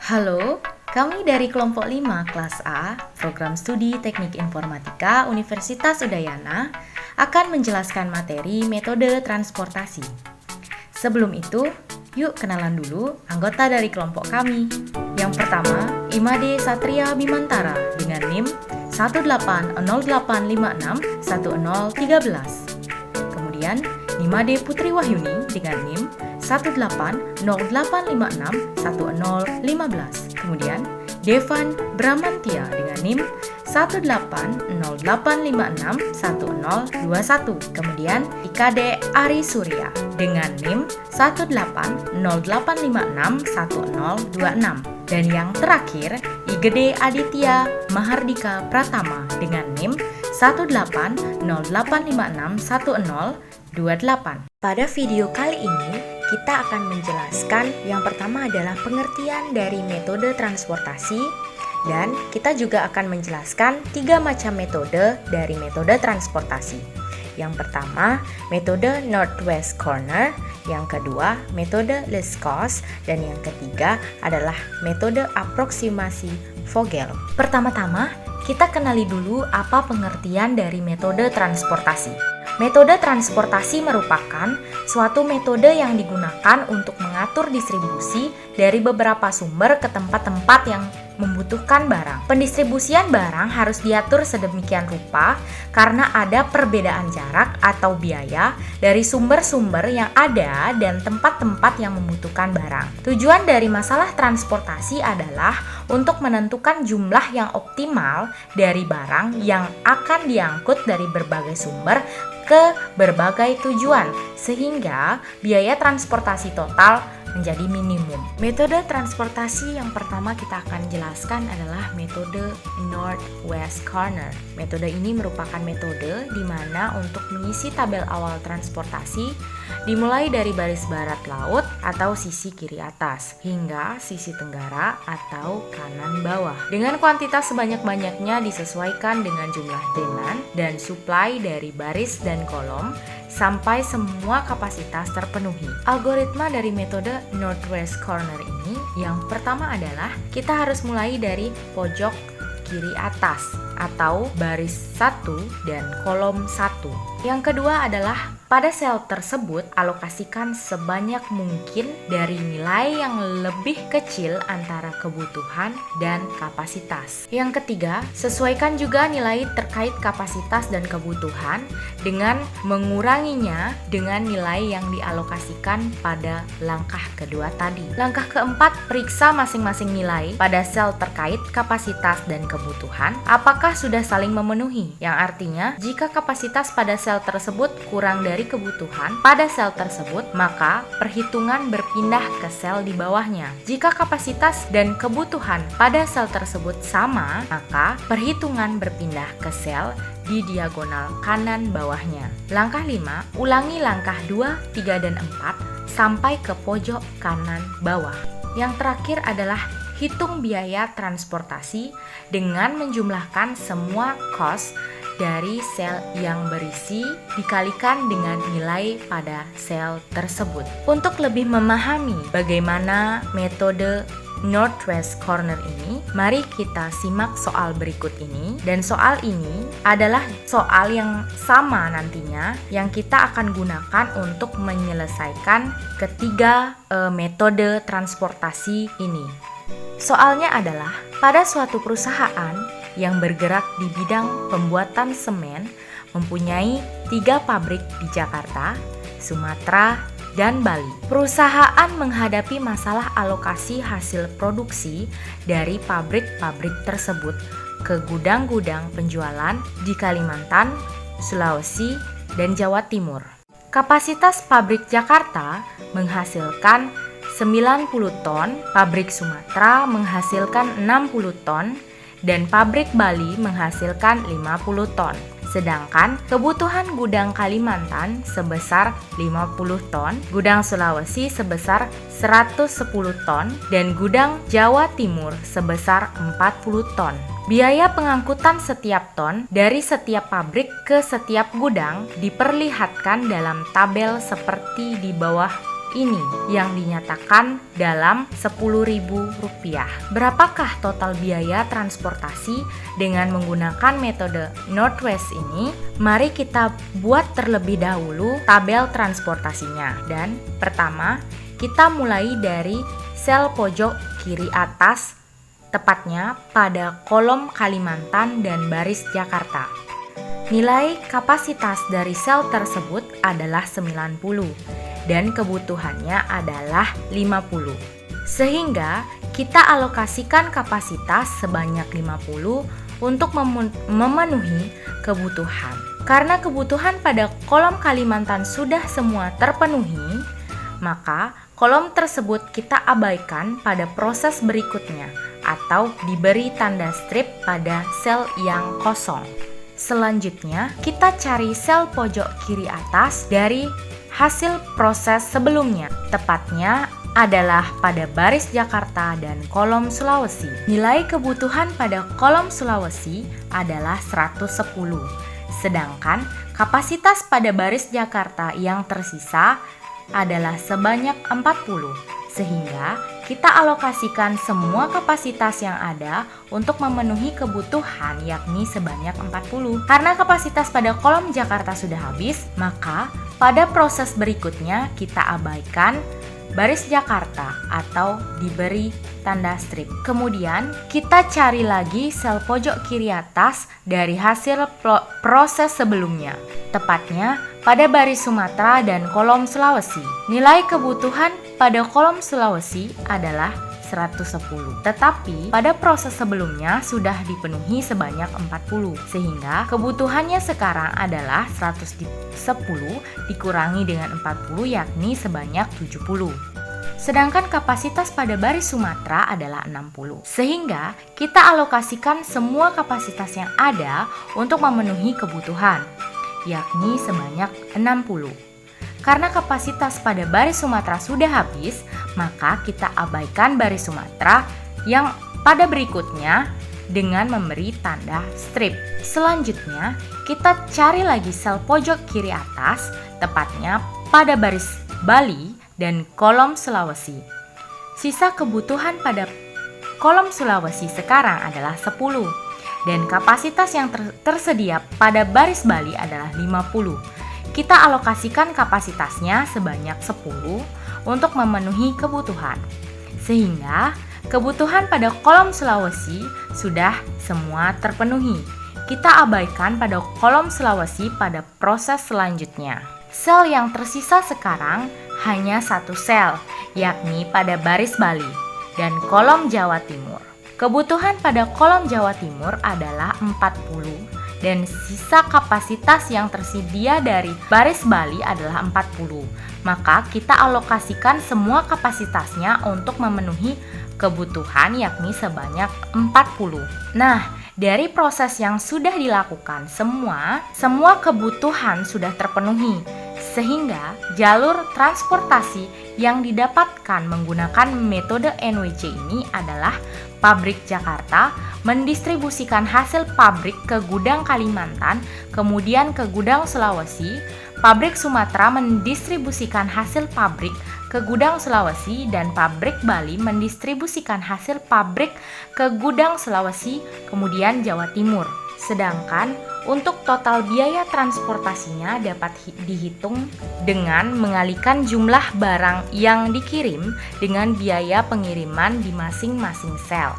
Halo, kami dari kelompok 5 kelas A, program studi Teknik Informatika Universitas Udayana akan menjelaskan materi metode transportasi. Sebelum itu, yuk kenalan dulu anggota dari kelompok kami. Yang pertama, Imade Satria Bimantara dengan NIM 18085611013. Kemudian, Nimade Putri Wahyuni dengan NIM 18085611015. Kemudian, Devan Bramantia dengan NIM 18085611021. Kemudian, Ikade Ari Surya dengan NIM 18088561026. Dan yang terakhir, Igede Aditya Mahardika Pratama dengan NIM 18088561028. Pada video kali ini, kita akan menjelaskan yang pertama adalah pengertian dari metode transportasi, dan kita juga akan menjelaskan 3 macam metode dari metode transportasi. Yang pertama, metode Northwest Corner, yang kedua, metode least cost, dan yang ketiga adalah metode aproksimasi Vogel. Pertama-tama, kita kenali dulu apa pengertian dari metode transportasi. Metode transportasi merupakan suatu metode yang digunakan untuk mengatur distribusi dari beberapa sumber ke tempat-tempat yang membutuhkan barang. Pendistribusian barang harus diatur sedemikian rupa karena ada perbedaan jarak atau biaya dari sumber-sumber yang ada dan tempat-tempat yang membutuhkan barang. Tujuan dari masalah transportasi adalah untuk menentukan jumlah yang optimal dari barang yang akan diangkut dari berbagai sumber ke berbagai tujuan, sehingga biaya transportasi total menjadi minimum. Metode transportasi yang pertama kita akan jelaskan adalah metode Northwest Corner. Metode ini merupakan metode di mana untuk mengisi tabel awal transportasi dimulai dari baris barat laut atau sisi kiri atas hingga sisi tenggara atau kanan bawah. Dengan kuantitas sebanyak-banyaknya disesuaikan dengan jumlah demand dan supply dari baris dan kolom sampai semua kapasitas terpenuhi. Algoritma dari metode Northwest Corner ini yang pertama adalah kita harus mulai dari pojok kiri atas atau baris 1 dan kolom 1. Yang kedua adalah pada sel tersebut alokasikan sebanyak mungkin dari nilai yang lebih kecil antara kebutuhan dan kapasitas. Yang ketiga, sesuaikan juga nilai terkait kapasitas dan kebutuhan dengan menguranginya dengan nilai yang dialokasikan pada langkah kedua tadi. Langkah keempat, periksa masing-masing nilai pada sel terkait kapasitas dan kebutuhan apakah sudah saling memenuhi, yang artinya jika kapasitas pada sel tersebut kurang dari kebutuhan pada sel tersebut, maka perhitungan berpindah ke sel di bawahnya. Jika kapasitas dan kebutuhan pada sel tersebut sama, maka perhitungan berpindah ke sel di diagonal kanan bawahnya. Langkah 5, ulangi langkah 2, 3, dan 4 sampai ke pojok kanan bawah. Yang terakhir adalah hitung biaya transportasi dengan menjumlahkan semua cost dari sel yang berisi dikalikan dengan nilai pada sel tersebut. Untuk lebih memahami bagaimana metode Northwest Corner ini, mari kita simak soal berikut ini. Dan soal ini adalah soal yang sama nantinya yang kita akan gunakan untuk menyelesaikan ketiga metode transportasi ini. Soalnya adalah pada suatu perusahaan yang bergerak di bidang pembuatan semen mempunyai 3 pabrik di Jakarta, Sumatera, dan Bali. Perusahaan menghadapi masalah alokasi hasil produksi dari pabrik-pabrik tersebut ke gudang-gudang penjualan di Kalimantan, Sulawesi, dan Jawa Timur. Kapasitas pabrik Jakarta menghasilkan 90 ton, pabrik Sumatera menghasilkan 60 ton, dan pabrik Bali menghasilkan 50 ton. Sedangkan kebutuhan gudang Kalimantan sebesar 50 ton, gudang Sulawesi sebesar 110 ton, dan gudang Jawa Timur sebesar 40 ton. Biaya pengangkutan setiap ton dari setiap pabrik ke setiap gudang diperlihatkan dalam tabel seperti di bawah ini yang dinyatakan dalam Rp10.000. Berapakah total biaya transportasi dengan menggunakan metode Northwest ini? Mari kita buat terlebih dahulu tabel transportasinya. Dan pertama, kita mulai dari sel pojok kiri atas, tepatnya pada kolom Kalimantan dan baris Jakarta. Nilai kapasitas dari sel tersebut adalah 90 dan kebutuhannya adalah 50. Sehingga kita alokasikan kapasitas sebanyak 50 untuk memenuhi kebutuhan. Karena kebutuhan pada kolom Kalimantan sudah semua terpenuhi, maka kolom tersebut kita abaikan pada proses berikutnya atau diberi tanda strip pada sel yang kosong. Selanjutnya, kita cari sel pojok kiri atas dari hasil proses sebelumnya, tepatnya adalah pada baris Jakarta dan kolom Sulawesi. Nilai kebutuhan pada kolom Sulawesi adalah 110, sedangkan kapasitas pada baris Jakarta yang tersisa adalah sebanyak 40, sehingga kita alokasikan semua kapasitas yang ada untuk memenuhi kebutuhan, yakni sebanyak 40. Karena kapasitas pada kolom Jakarta sudah habis, maka pada proses berikutnya kita abaikan baris Jakarta atau diberi tanda strip. Kemudian kita cari lagi sel pojok kiri atas dari hasil proses sebelumnya, tepatnya pada baris Sumatera dan kolom Sulawesi. Nilai kebutuhan pada kolom Sulawesi adalah 110, tetapi pada proses sebelumnya sudah dipenuhi sebanyak 40, sehingga kebutuhannya sekarang adalah 110 dikurangi dengan 40, yakni sebanyak 70. Sedangkan kapasitas pada baris Sumatera adalah 60, sehingga kita alokasikan semua kapasitas yang ada untuk memenuhi kebutuhan, yakni sebanyak 60. Karena kapasitas pada baris Sumatera sudah habis, maka kita abaikan baris Sumatera yang pada berikutnya dengan memberi tanda strip. Selanjutnya, kita cari lagi sel pojok kiri atas, tepatnya pada baris Bali dan kolom Sulawesi. Sisa kebutuhan pada kolom Sulawesi sekarang adalah 10, dan kapasitas yang tersedia pada baris Bali adalah 50. Kita alokasikan kapasitasnya sebanyak 10 untuk memenuhi kebutuhan, sehingga kebutuhan pada kolom Sulawesi sudah semua terpenuhi. Kita abaikan pada kolom Sulawesi pada proses selanjutnya. Sel yang tersisa sekarang hanya satu sel, yakni pada baris Bali dan kolom Jawa Timur. Kebutuhan pada kolom Jawa Timur adalah 40 dan sisa kapasitas yang tersedia dari baris Bali adalah 40. Maka kita alokasikan semua kapasitasnya untuk memenuhi kebutuhan, yakni sebanyak 40. Nah, dari proses yang sudah dilakukan semua kebutuhan sudah terpenuhi, sehingga jalur transportasi yang didapatkan menggunakan metode NWC ini adalah pabrik Jakarta mendistribusikan hasil pabrik ke gudang Kalimantan, kemudian ke gudang Sulawesi. Pabrik Sumatera mendistribusikan hasil pabrik ke gudang Sulawesi, dan pabrik Bali mendistribusikan hasil pabrik ke gudang Sulawesi, kemudian Jawa Timur. Sedangkan untuk total biaya transportasinya dapat dihitung dengan mengalihkan jumlah barang yang dikirim dengan biaya pengiriman di masing-masing sel.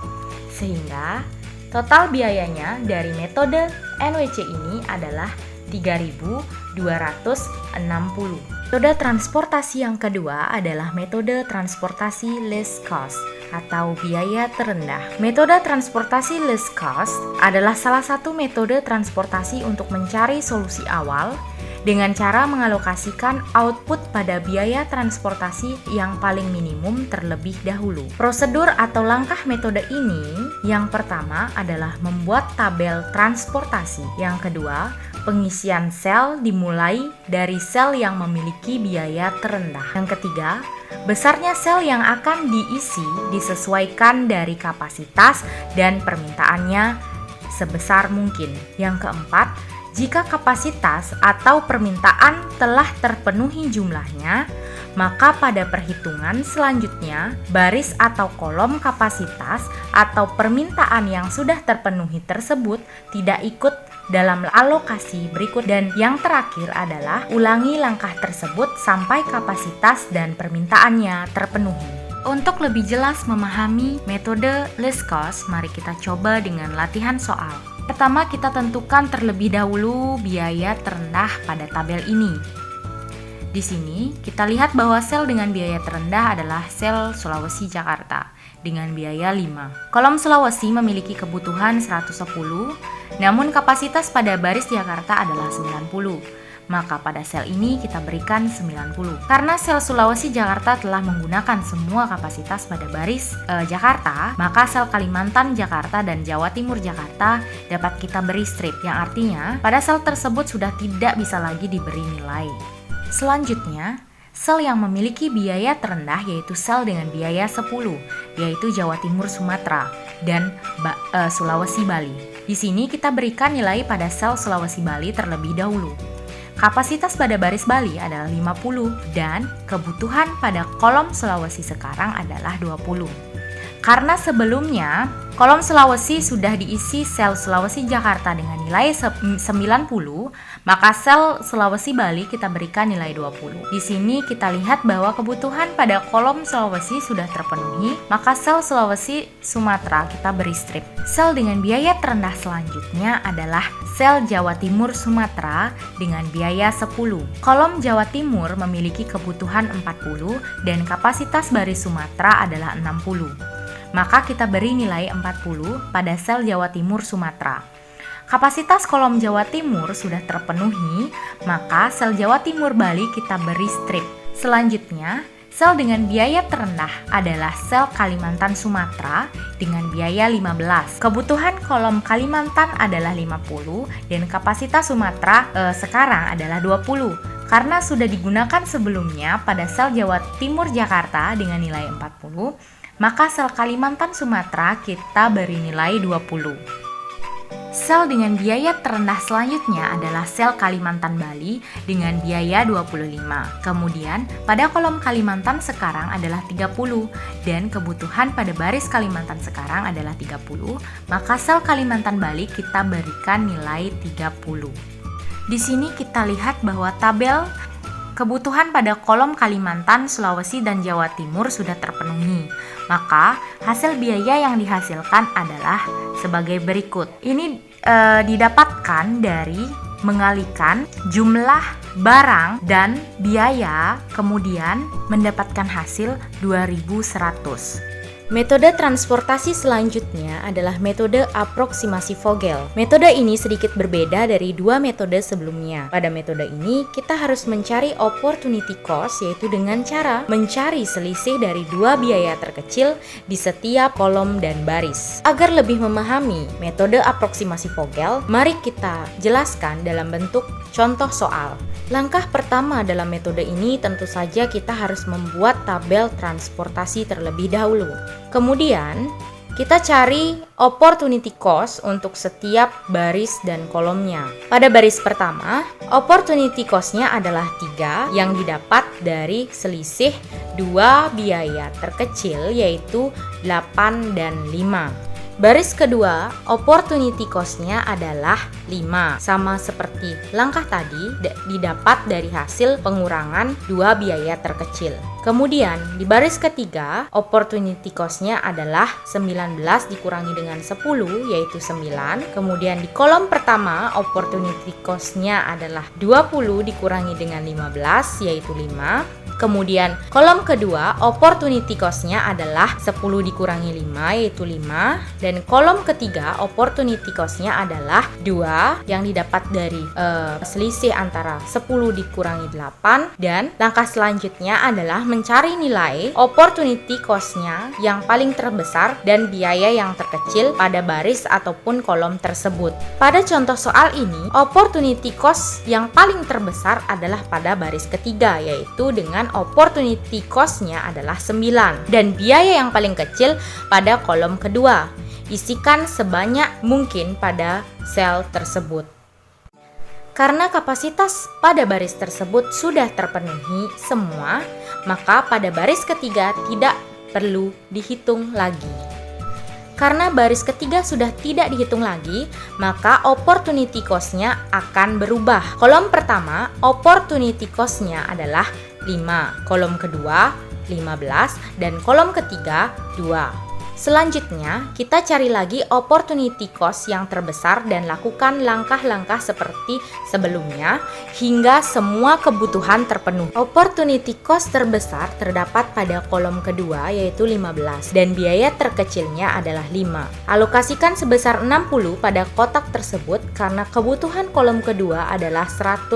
Sehingga total biayanya dari metode NWC ini adalah 3.260. Metode transportasi yang kedua adalah metode transportasi least cost atau biaya terendah. Metode transportasi least cost adalah salah satu metode transportasi untuk mencari solusi awal dengan cara mengalokasikan output pada biaya transportasi yang paling minimum terlebih dahulu. Prosedur atau langkah metode ini, yang pertama adalah membuat tabel transportasi. Yang kedua, pengisian sel dimulai dari sel yang memiliki biaya terendah. Yang ketiga, besarnya sel yang akan diisi disesuaikan dari kapasitas dan permintaannya sebesar mungkin. Yang keempat, jika kapasitas atau permintaan telah terpenuhi jumlahnya, Maka pada perhitungan selanjutnya, baris atau kolom kapasitas atau permintaan yang sudah terpenuhi tersebut tidak ikut dalam alokasi berikut, dan yang terakhir adalah ulangi langkah tersebut sampai kapasitas dan permintaannya terpenuhi. Untuk lebih jelas memahami metode least cost, mari kita coba dengan latihan soal. Pertama, kita tentukan terlebih dahulu biaya terendah pada tabel ini. Di sini kita lihat bahwa sel dengan biaya terendah adalah sel Sulawesi Jakarta dengan biaya 5. Kolom Sulawesi memiliki kebutuhan 110, namun kapasitas pada baris Jakarta adalah 90. Maka pada sel ini kita berikan 90. Karena sel Sulawesi Jakarta telah menggunakan semua kapasitas pada baris Jakarta, maka sel Kalimantan Jakarta dan Jawa Timur Jakarta dapat kita beri strip, yang artinya pada sel tersebut sudah tidak bisa lagi diberi nilai. Selanjutnya, sel yang memiliki biaya terendah yaitu sel dengan biaya 10, yaitu Jawa Timur Sumatera dan Sulawesi Bali. Di sini kita berikan nilai pada sel Sulawesi Bali terlebih dahulu. Kapasitas pada baris Bali adalah 50 dan kebutuhan pada kolom Sulawesi sekarang adalah 20. Karena sebelumnya kolom Sulawesi sudah diisi sel Sulawesi Jakarta dengan nilai 90, maka sel Sulawesi Bali kita berikan nilai 20. Di sini kita lihat bahwa kebutuhan pada kolom Sulawesi sudah terpenuhi, maka sel Sulawesi Sumatera kita beri strip. Sel dengan biaya terendah selanjutnya adalah sel Jawa Timur Sumatera dengan biaya 10. Kolom Jawa Timur memiliki kebutuhan 40 dan kapasitas baris Sumatera adalah 60. Maka kita beri nilai 40 pada sel Jawa Timur Sumatera. Kapasitas kolom Jawa Timur sudah terpenuhi, maka sel Jawa Timur Bali kita beri strip. Selanjutnya, sel dengan biaya terendah adalah sel Kalimantan Sumatera dengan biaya 15. Kebutuhan kolom Kalimantan adalah 50 dan kapasitas Sumatera sekarang adalah 20. Karena sudah digunakan sebelumnya pada sel Jawa Timur Jakarta dengan nilai 40, maka sel Kalimantan Sumatera kita beri nilai 20. Sel dengan biaya terendah selanjutnya adalah sel Kalimantan Bali dengan biaya 25. Kemudian pada kolom Kalimantan sekarang adalah 30 dan kebutuhan pada baris Kalimantan sekarang adalah 30, maka sel Kalimantan Bali kita berikan nilai 30. Di sini kita lihat bahwa tabel kebutuhan pada kolom Kalimantan, Sulawesi, dan Jawa Timur sudah terpenuhi. Maka hasil biaya yang dihasilkan adalah sebagai berikut. Ini didapatkan dari mengalihkan jumlah barang dan biaya, kemudian mendapatkan hasil 2100. Metode transportasi selanjutnya adalah metode aproksimasi Vogel. Metode ini sedikit berbeda dari dua metode sebelumnya. Pada metode ini, kita harus mencari opportunity cost, yaitu dengan cara mencari selisih dari dua biaya terkecil di setiap kolom dan baris. Agar lebih memahami metode aproksimasi Vogel, mari kita jelaskan dalam bentuk contoh soal. Langkah pertama dalam metode ini tentu saja kita harus membuat tabel transportasi terlebih dahulu. Kemudian, kita cari opportunity cost untuk setiap baris dan kolomnya. Pada baris pertama, opportunity cost-nya adalah 3 yang didapat dari selisih dua biaya terkecil yaitu 8 dan 5. Baris kedua, opportunity cost-nya adalah 5. Sama seperti langkah tadi, didapat dari hasil pengurangan dua biaya terkecil. Kemudian, di baris ketiga, opportunity cost-nya adalah 19 dikurangi dengan 10, yaitu 9. Kemudian di kolom pertama, opportunity cost-nya adalah 20 dikurangi dengan 15, yaitu 5. Kemudian kolom kedua, opportunity cost-nya adalah 10 dikurangi 5, yaitu 5. Dan kolom ketiga, opportunity cost-nya adalah 2 yang didapat dari selisih antara 10 dikurangi 8. Dan langkah selanjutnya adalah mencari nilai opportunity cost-nya yang paling terbesar dan biaya yang terkecil pada baris ataupun kolom tersebut. Pada contoh soal ini, opportunity cost yang paling terbesar adalah pada baris ketiga, yaitu dengan opportunity cost-nya adalah 9 dan biaya yang paling kecil pada kolom kedua. Isikan sebanyak mungkin pada sel tersebut. Karena kapasitas pada baris tersebut sudah terpenuhi semua, maka pada baris ketiga tidak perlu dihitung lagi. Karena baris ketiga sudah tidak dihitung lagi, maka opportunity cost-nya akan berubah. Kolom pertama, opportunity cost-nya adalah 5, kolom kedua 15, dan kolom ketiga 2. Selanjutnya, kita cari lagi opportunity cost yang terbesar dan lakukan langkah-langkah seperti sebelumnya hingga semua kebutuhan terpenuh. Opportunity cost terbesar terdapat pada kolom kedua yaitu 15 dan biaya terkecilnya adalah 5. Alokasikan sebesar 60 pada kotak tersebut karena kebutuhan kolom kedua adalah 110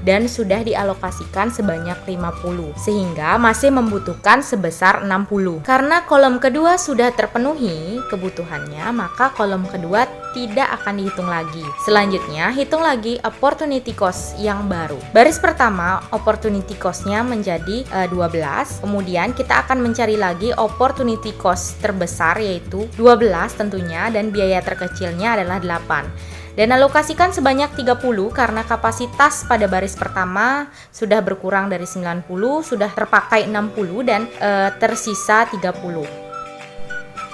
dan sudah dialokasikan sebanyak 50 sehingga masih membutuhkan sebesar 60. Karena kolom kedua sudah terpenuhi kebutuhannya, maka kolom kedua tidak akan dihitung lagi. Selanjutnya, hitung lagi opportunity cost yang baru. Baris pertama, opportunity cost-nya menjadi 12. Kemudian kita akan mencari lagi opportunity cost terbesar yaitu 12 tentunya, dan biaya terkecilnya adalah 8. Dan alokasikan sebanyak 30 karena kapasitas pada baris pertama sudah berkurang dari 90, sudah terpakai 60 dan tersisa 30.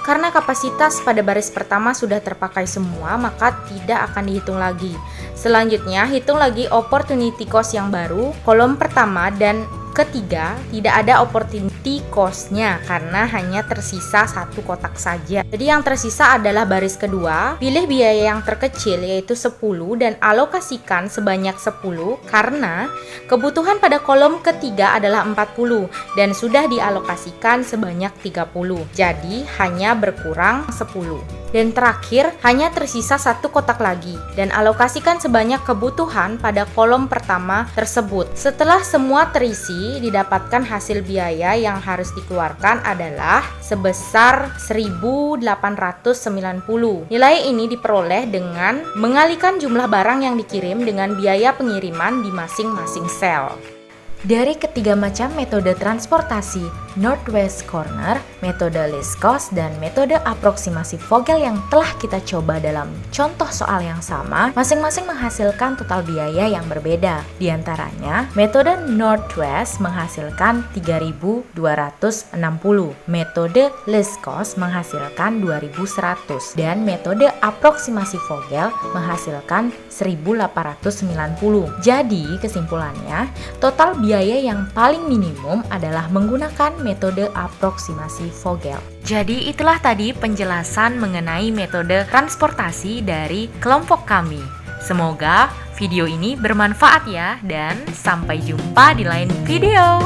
Karena kapasitas pada baris pertama sudah terpakai semua, maka tidak akan dihitung lagi. Selanjutnya, hitung lagi opportunity cost yang baru. Kolom pertama dan ketiga tidak ada opportunity cost-nya karena hanya tersisa satu kotak saja. Jadi yang tersisa adalah baris kedua. Pilih biaya yang terkecil yaitu 10 dan alokasikan sebanyak 10 karena kebutuhan pada kolom ketiga adalah 40 dan sudah dialokasikan sebanyak 30. Jadi hanya berkurang 10. Dan terakhir, hanya tersisa satu kotak lagi dan alokasikan sebanyak kebutuhan pada kolom pertama tersebut. Setelah semua terisi, didapatkan hasil biaya yang harus dikeluarkan adalah sebesar 1.890. Nilai ini diperoleh dengan mengalihkan jumlah barang yang dikirim dengan biaya pengiriman di masing-masing sel. Dari ketiga macam metode transportasi, Northwest Corner, metode least cost, dan metode aproksimasi Vogel yang telah kita coba dalam contoh soal yang sama, masing-masing menghasilkan total biaya yang berbeda. Di antaranya, metode Northwest menghasilkan 3.260, metode least cost menghasilkan 2.100, dan metode aproksimasi Vogel menghasilkan 1.890. Jadi, kesimpulannya, total biaya yang paling minimum adalah menggunakan metode aproksimasi Vogel. Jadi itulah tadi penjelasan mengenai metode transportasi dari kelompok kami. Semoga video ini bermanfaat ya, dan sampai jumpa di lain video.